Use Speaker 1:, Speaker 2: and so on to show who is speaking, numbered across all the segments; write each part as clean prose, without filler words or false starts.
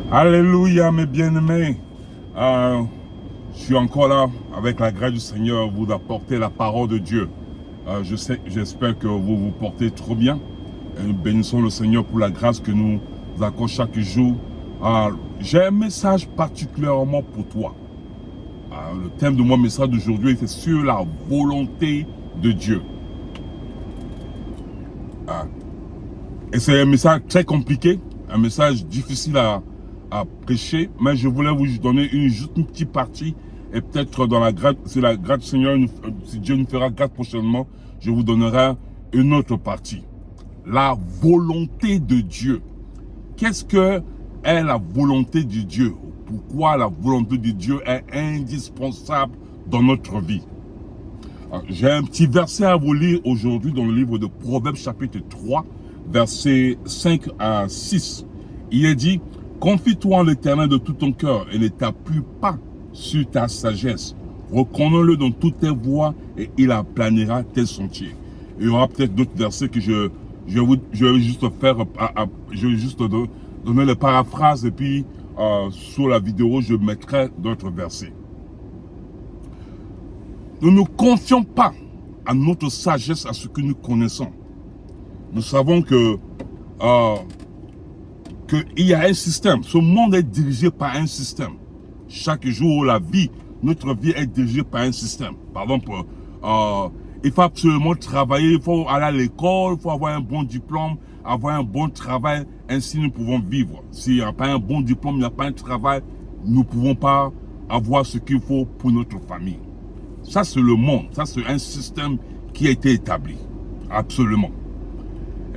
Speaker 1: Alléluia, mes bien-aimés. Je suis encore là, avec la grâce du Seigneur, vous apporter la parole de Dieu. J'espère que vous vous portez trop bien. Et nous bénissons le Seigneur pour la grâce que nous accorde chaque jour. J'ai un message particulièrement pour toi. Le thème de mon message d'aujourd'hui, c'est sur la volonté de Dieu. Et c'est un message très compliqué, un message difficile à prêcher, mais je voulais vous donner juste une petite partie, et peut-être dans la grâce, si la grâce du Seigneur, si Dieu nous fera grâce prochainement, je vous donnerai une autre partie. La volonté de Dieu. Qu'est-ce que est la volonté de Dieu? Pourquoi la volonté de Dieu est indispensable dans notre vie? J'ai un petit verset à vous lire aujourd'hui dans le livre de Proverbes chapitre 3, versets 5 à 6. Il est dit: confie-toi en l'Éternel de tout ton cœur et ne t'appuie pas sur ta sagesse. Reconnais-le dans toutes tes voies et il aplanira tes sentiers. Il y aura peut-être d'autres versets que je vais juste faire, je vais juste donner les paraphrases et puis sur la vidéo, je mettrai d'autres versets. Nous ne confions pas à notre sagesse, à ce que nous connaissons. Nous savons qu'il y a un système. Ce monde est dirigé par un système. Chaque jour, notre vie est dirigée par un système. Par exemple, il faut absolument travailler, il faut aller à l'école, il faut avoir un bon diplôme, avoir un bon travail, ainsi nous pouvons vivre. S'il n'y a pas un bon diplôme, il n'y a pas un travail, nous ne pouvons pas avoir ce qu'il faut pour notre famille. Ça, c'est le monde. Ça, c'est un système qui a été établi. Absolument.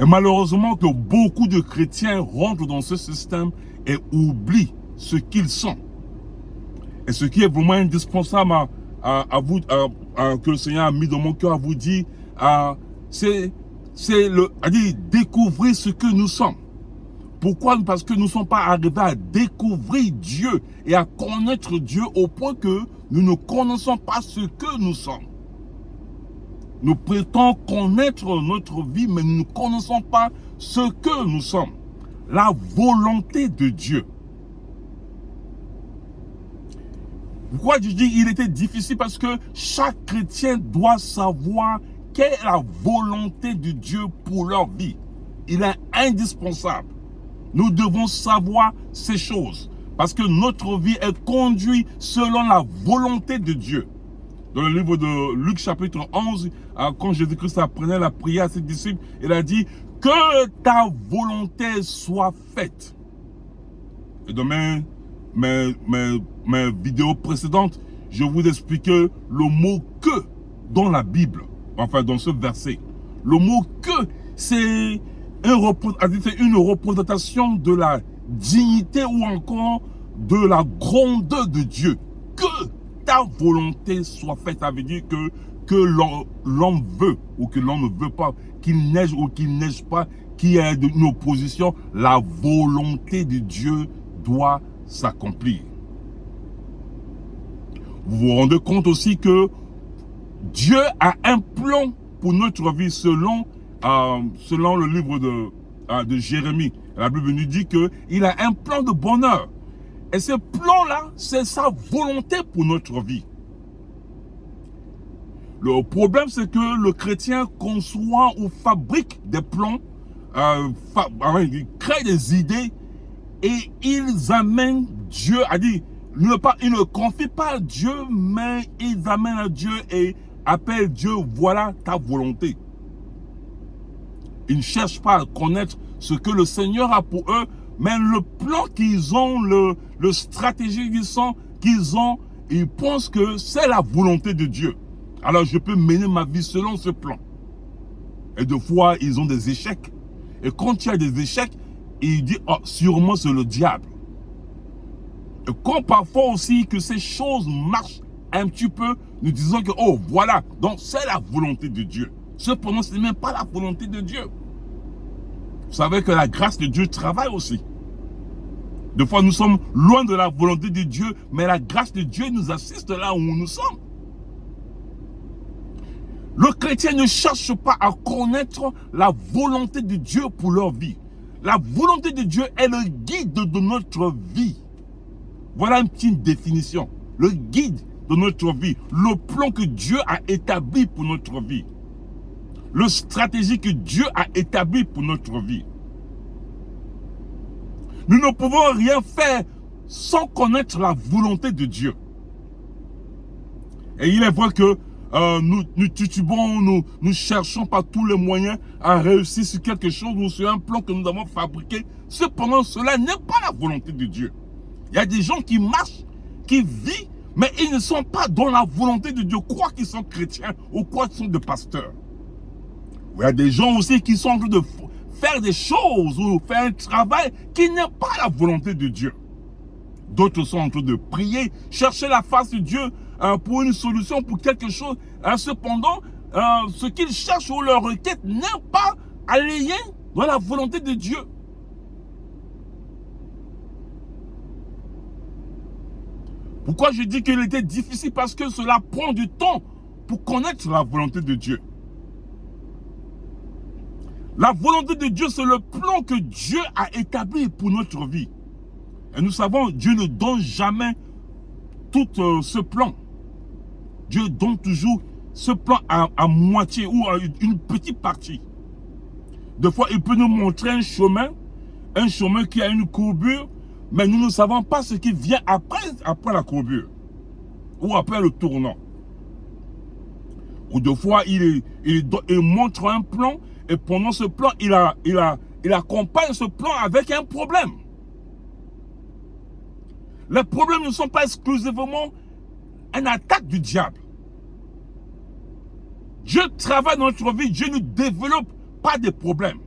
Speaker 1: Et malheureusement que beaucoup de chrétiens rentrent dans ce système et oublient ce qu'ils sont. Et ce qui est vraiment indispensable que le Seigneur a mis dans mon cœur à vous dire, c'est découvrir ce que nous sommes. Pourquoi? Parce que nous ne sommes pas arrivés à découvrir Dieu et à connaître Dieu au point que nous ne connaissons pas ce que nous sommes. Nous prétendons connaître notre vie, mais nous ne connaissons pas ce que nous sommes. La volonté de Dieu. Pourquoi je dis qu'il était difficile? Parce que chaque chrétien doit savoir quelle est la volonté de Dieu pour leur vie. Il est indispensable. Nous devons savoir ces choses. Parce que notre vie est conduite selon la volonté de Dieu. Dans le livre de Luc chapitre 11, quand Jésus-Christ apprenait la prière à ses disciples, il a dit que ta volonté soit faite. Et dans mes vidéos précédentes, je vous expliquais le mot que dans la Bible, enfin dans ce verset. Le mot que, c'est une représentation de la dignité ou encore de la grandeur de Dieu. Que ta volonté soit faite, ça veut dire que l'homme veut ou que l'on ne veut pas, qu'il neige ou qu'il neige pas, qu'il y ait une opposition, la volonté de Dieu doit s'accomplir. Vous vous rendez compte aussi que Dieu a un plan pour notre vie selon le livre de Jérémie. La Bible nous dit qu'il a un plan de bonheur. Et ce plan-là, c'est sa volonté pour notre vie. Le problème, c'est que le chrétien conçoit ou fabrique des plans, il crée des idées et ils amènent Dieu à dire, ils ne confient pas à Dieu, mais ils amènent à Dieu et appellent Dieu, voilà ta volonté. Ils ne cherchent pas à connaître ce que le Seigneur a pour eux, mais le plan qu'ils ont, le stratégie qu'ils ont, ils pensent que c'est la volonté de Dieu. Alors je peux mener ma vie selon ce plan. Et des fois, ils ont des échecs. Et quand il y a des échecs, ils disent, oh, sûrement c'est le diable. Et quand parfois aussi que ces choses marchent un petit peu, nous disons que, oh voilà, donc c'est la volonté de Dieu. Cependant, ce n'est même pas la volonté de Dieu. Vous savez que la grâce de Dieu travaille aussi. Des fois, nous sommes loin de la volonté de Dieu, mais la grâce de Dieu nous assiste là où nous sommes. Le chrétien ne cherche pas à connaître la volonté de Dieu pour leur vie. La volonté de Dieu est le guide de notre vie. Voilà une petite définition. Le guide de notre vie. Le plan que Dieu a établi pour notre vie. Le stratégie que Dieu a établi pour notre vie. Nous ne pouvons rien faire sans connaître la volonté de Dieu. Et il est vrai que nous titubons, nous cherchons par tous les moyens à réussir sur quelque chose ou sur un plan que nous avons fabriqué. Cependant, cela n'est pas la volonté de Dieu. Il y a des gens qui marchent, qui vivent, mais ils ne sont pas dans la volonté de Dieu, quoi qu'ils sont chrétiens ou quoi qu'ils sont des pasteurs. Il y a des gens aussi qui sont en train de faire des choses ou faire un travail qui n'est pas la volonté de Dieu. D'autres sont en train de prier, chercher la face de Dieu pour une solution, pour quelque chose. Cependant, ce qu'ils cherchent ou leur requête n'est pas aligné dans la volonté de Dieu. Pourquoi je dis qu'il était difficile? Parce que cela prend du temps pour connaître la volonté de Dieu. La volonté de Dieu, c'est le plan que Dieu a établi pour notre vie. Et nous savons, Dieu ne donne jamais tout ce plan. Dieu donne toujours ce plan à moitié ou à une petite partie. Des fois, il peut nous montrer un chemin qui a une courbure, mais nous ne savons pas ce qui vient après la courbure ou après le tournant. Ou des fois, il montre un plan et pendant ce plan, il accompagne ce plan avec un problème. Les problèmes ne sont pas exclusivement une attaque du diable. Dieu travaille dans notre vie, Dieu ne développe pas de problèmes.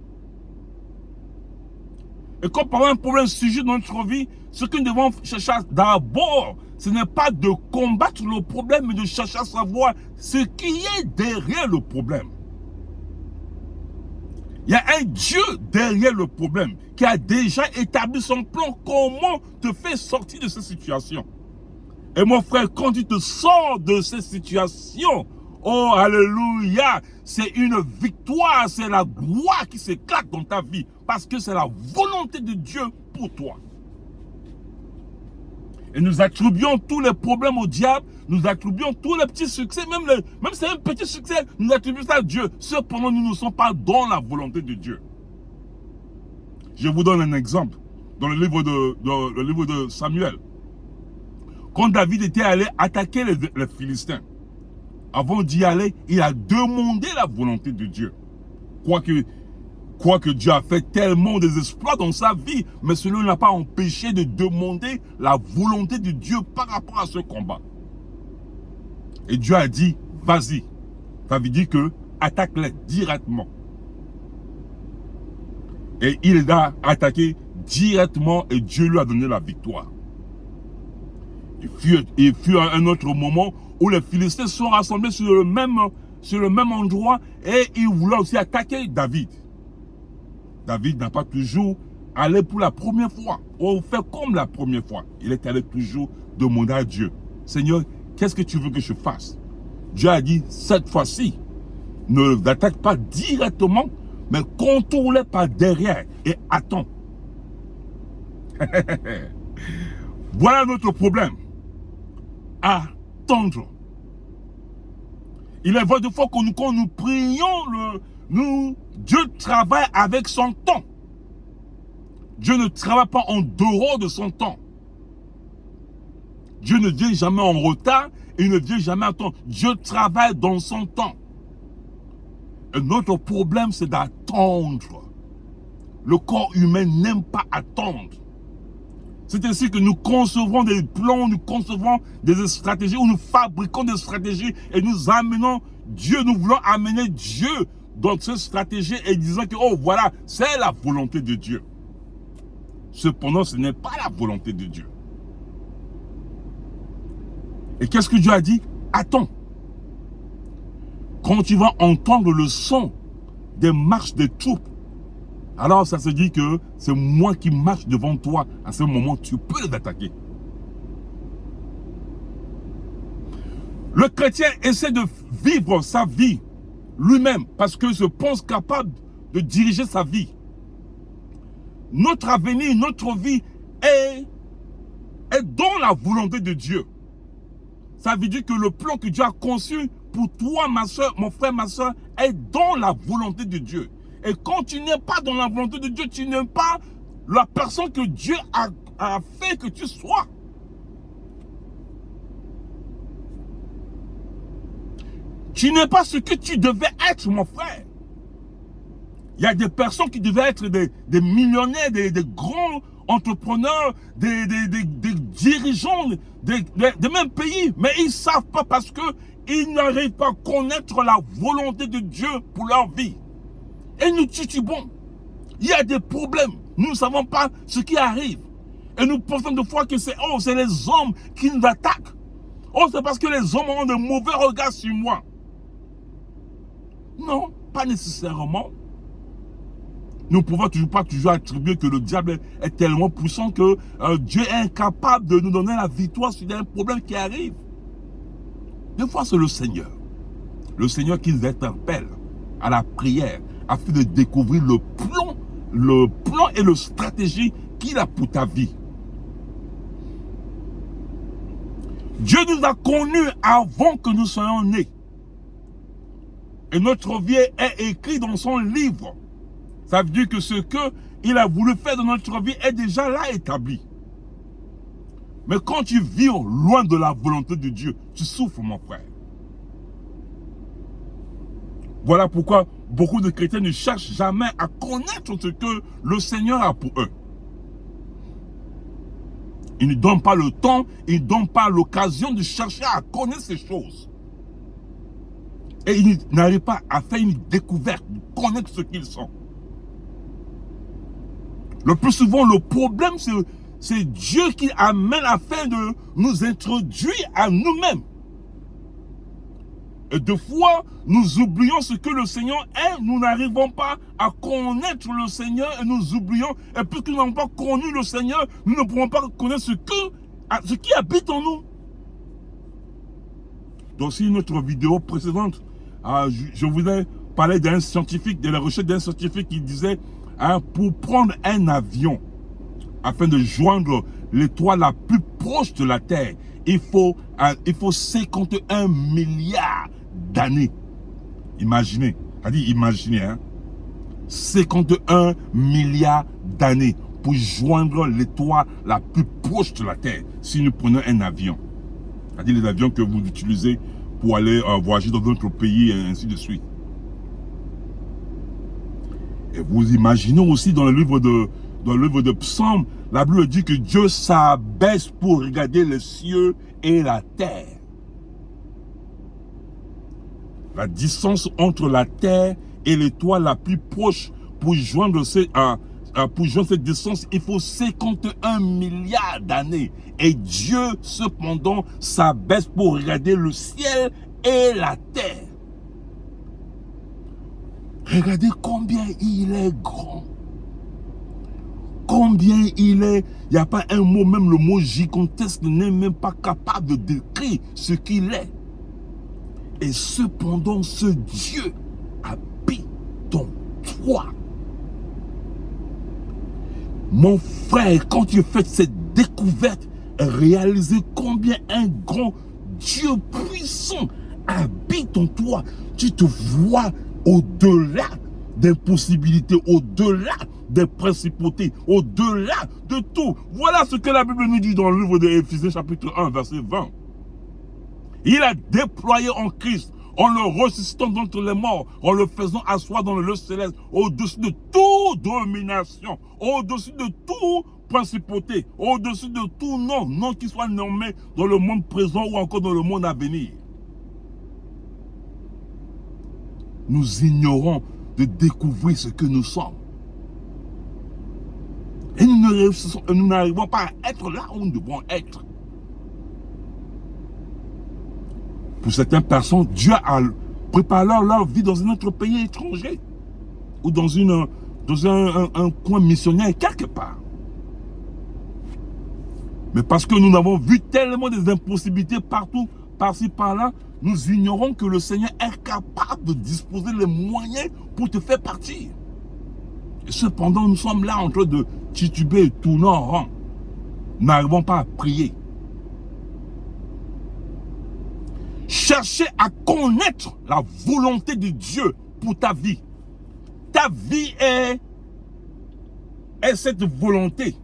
Speaker 1: Et quand par un problème surgit dans notre vie, ce que nous devons chercher d'abord, ce n'est pas de combattre le problème, mais de chercher à savoir ce qui est derrière le problème. Il y a un Dieu derrière le problème qui a déjà établi son plan. Comment te faire sortir de cette situation? Et mon frère, quand tu te sors de cette situation, oh alléluia, c'est une victoire, c'est la gloire qui s'éclate dans ta vie. Parce que c'est la volonté de Dieu pour toi. Et nous attribuons tous les problèmes au diable, nous attribuons tous les petits succès, même si c'est un petit succès, nous attribuons ça à Dieu. Cependant, nous ne sommes pas dans la volonté de Dieu. Je vous donne un exemple. Dans le livre de Samuel. Quand David était allé attaquer les Philistins, avant d'y aller, il a demandé la volonté de Dieu. Quoique Dieu a fait tellement des exploits dans sa vie, mais cela n'a pas empêché de demander la volonté de Dieu par rapport à ce combat. Et Dieu a dit, vas-y. Ça veut dire que attaque-les directement. Et il a attaqué directement et Dieu lui a donné la victoire. Il fut un autre moment où les Philistins sont rassemblés sur le même endroit et ils voulaient aussi attaquer David. David n'a pas toujours allé pour la première fois, ou fait comme la première fois. Il est allé toujours demander à Dieu, Seigneur, qu'est-ce que tu veux que je fasse? Dieu a dit, cette fois-ci, ne l'attaque pas directement, mais contourne-les par derrière et attends. Voilà notre problème. Attendre. Il est vrai de fois quand nous prions, Dieu travaille avec son temps. Dieu ne travaille pas en dehors de son temps. Dieu ne vient jamais en retard et ne vient jamais à temps. Dieu travaille dans son temps. Et notre problème, c'est d'attendre. Le corps humain n'aime pas attendre. C'est ainsi que nous concevons des plans, nous concevons des stratégies, ou nous fabriquons des stratégies et nous amenons Dieu, nous voulons amener Dieu dans cette stratégie et disant que, oh voilà, c'est la volonté de Dieu. Cependant, ce n'est pas la volonté de Dieu. Et qu'est-ce que Dieu a dit? Attends. Quand tu vas entendre le son des marches des troupes, alors ça se dit que c'est moi qui marche devant toi. À ce moment, tu peux les attaquer. Le chrétien essaie de vivre sa vie lui-même parce qu'il se pense capable de diriger sa vie. notre avenir, notre vie est dans la volonté de Dieu. Ça veut dire que le plan que Dieu a conçu pour toi, ma soeur, mon frère, ma soeur, est dans la volonté de Dieu. Et quand tu n'es pas dans la volonté de Dieu, tu n'es pas la personne que Dieu a fait que tu sois. Tu n'es pas ce que tu devais être, mon frère. Il y a des personnes qui devaient être des millionnaires, des grands entrepreneurs, des dirigeants de même pays, mais ils ne savent pas parce qu'ils n'arrivent pas à connaître la volonté de Dieu pour leur vie. Et nous titubons. Il y a des problèmes. Nous ne savons pas ce qui arrive. Et nous pensons de fois que c'est les hommes qui nous attaquent. Oh, c'est parce que les hommes ont de mauvais regards sur moi. Non, pas nécessairement. Nous ne pouvons pas toujours attribuer que le diable est tellement puissant que Dieu est incapable de nous donner la victoire sur un problème qui arrive. Des fois, c'est le Seigneur. Le Seigneur qui nous interpelle à la prière afin de découvrir le plan et la stratégie qu'il a pour ta vie. Dieu nous a connus avant que nous soyons nés. Et notre vie est écrite dans son livre. Ça veut dire que ce qu'il a voulu faire dans notre vie est déjà là établi. Mais quand tu vis loin de la volonté de Dieu, tu souffres, mon frère. Voilà pourquoi beaucoup de chrétiens ne cherchent jamais à connaître ce que le Seigneur a pour eux. Ils ne donnent pas le temps, ils ne donnent pas l'occasion de chercher à connaître ces choses. Et ils n'arrivent pas à faire une découverte, de connaître ce qu'ils sont. Le plus souvent, le problème, c'est Dieu qui amène afin de nous introduire à nous-mêmes. Et des fois, nous oublions ce que le Seigneur est. Nous n'arrivons pas à connaître le Seigneur et nous oublions. Et puisque nous n'avons pas connu le Seigneur, nous ne pourrons pas connaître ce qui habite en nous. Donc, si notre vidéo précédente, je vous ai parlé d'un scientifique, de la recherche d'un scientifique qui disait, pour prendre un avion, afin de joindre l'étoile la plus proche de la Terre, il faut 51 milliards d'années. Imaginez, imaginez, 51 milliards d'années pour joindre l'étoile la plus proche de la Terre, si nous prenons un avion. C'est-à-dire les avions que vous utilisez pour aller voyager dans d'autres pays et ainsi de suite. Et vous imaginez aussi dans le livre de Psaume, la Bible dit que Dieu s'abaisse pour regarder les cieux et la terre. La distance entre la terre et l'étoile la plus proche pour joindre cette distance, il faut 51 milliards d'années. Et Dieu, cependant, s'abaisse pour regarder le ciel et la terre. Regardez combien il est grand. Combien il est. Il n'y a pas un mot, même le mot gigantesque n'est même pas capable de décrire ce qu'il est. Et cependant, ce Dieu habite en toi. Mon frère, quand tu fais cette découverte, réalisez combien un grand Dieu puissant habite en toi. Tu te vois au-delà des possibilités, au-delà des principautés, au-delà de tout. Voilà ce que la Bible nous dit dans le livre d'Éphésiens chapitre 1, verset 20. Il a déployé en Christ, en le ressuscitant d'entre les morts, en le faisant asseoir dans le lieu céleste, au-dessus de toute domination, au-dessus de toute principauté, au-dessus de tout nom qui soit nommé dans le monde présent ou encore dans le monde à venir. Nous ignorons de découvrir ce que nous sommes. Et nous n'arrivons pas à être là où nous devons être. Pour certaines personnes, Dieu a préparé leur vie dans un autre pays étranger ou dans un coin missionnaire quelque part. Mais parce que nous avons vu tellement des impossibilités partout, par-ci, par-là, nous ignorons que le Seigneur est capable de disposer les moyens pour te faire partir. Et cependant, nous sommes là en train de titubés et tournant en rang, n'arrivons pas à prier. Cherchez à connaître la volonté de Dieu pour ta vie. Ta vie est cette volonté.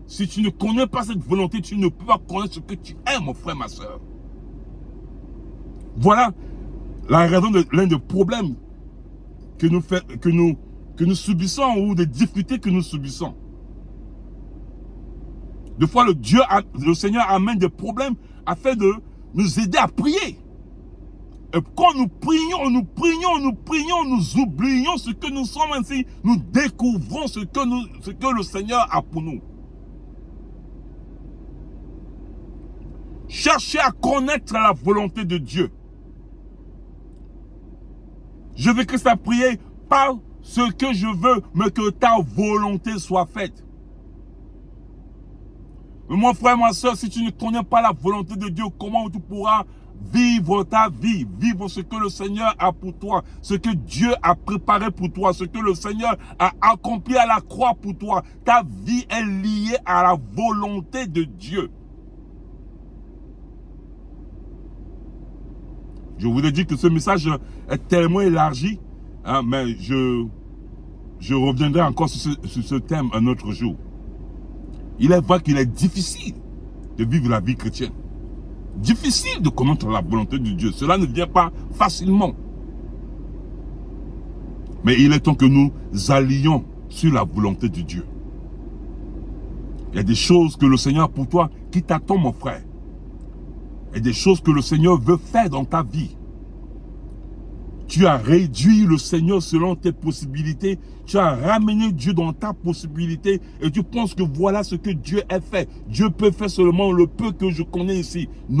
Speaker 1: Si tu ne connais pas cette volonté, tu ne peux pas connaître ce que tu es, mon frère, ma soeur. Voilà la raison de l'un des problèmes que nous subissons ou des difficultés que nous subissons. Des fois, le Seigneur amène des problèmes afin de nous aider à prier. Et quand nous prions, nous oublions ce que nous sommes ainsi, nous découvrons ce que le Seigneur a pour nous. Cherchez à connaître la volonté de Dieu. Je vais que ça prier pas ce que je veux, mais que ta volonté soit faite. Mais mon frère, ma soeur, si tu ne connais pas la volonté de Dieu, comment tu pourras vivre ta vie, vivre ce que le Seigneur a pour toi, ce que Dieu a préparé pour toi, ce que le Seigneur a accompli à la croix pour toi. Ta vie est liée à la volonté de Dieu. Je vous ai dit que ce message est tellement élargi, hein, mais je reviendrai encore sur ce thème un autre jour. Il est vrai qu'il est difficile de vivre la vie chrétienne. Difficile de connaître la volonté de Dieu. Cela ne vient pas facilement. Mais il est temps que nous allions sur la volonté de Dieu. Il y a des choses que le Seigneur a pour toi qui t'attend, mon frère. Il y a des choses que le Seigneur veut faire dans ta vie. Tu as réduit le Seigneur selon tes possibilités. Tu as ramené Dieu dans ta possibilité. Et tu penses que voilà ce que Dieu a fait. Dieu peut faire seulement le peu que je connais ici. Non.